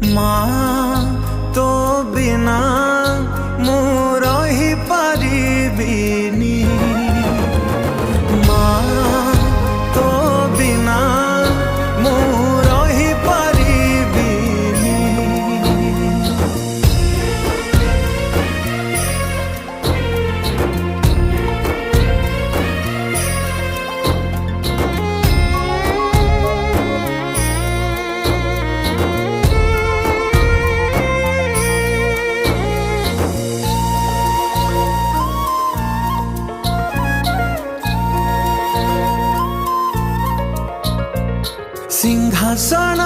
माँ तो बिना मु रही पारिबिनी, माँ तो बिना मु रही पारिबिनी। सिंहासन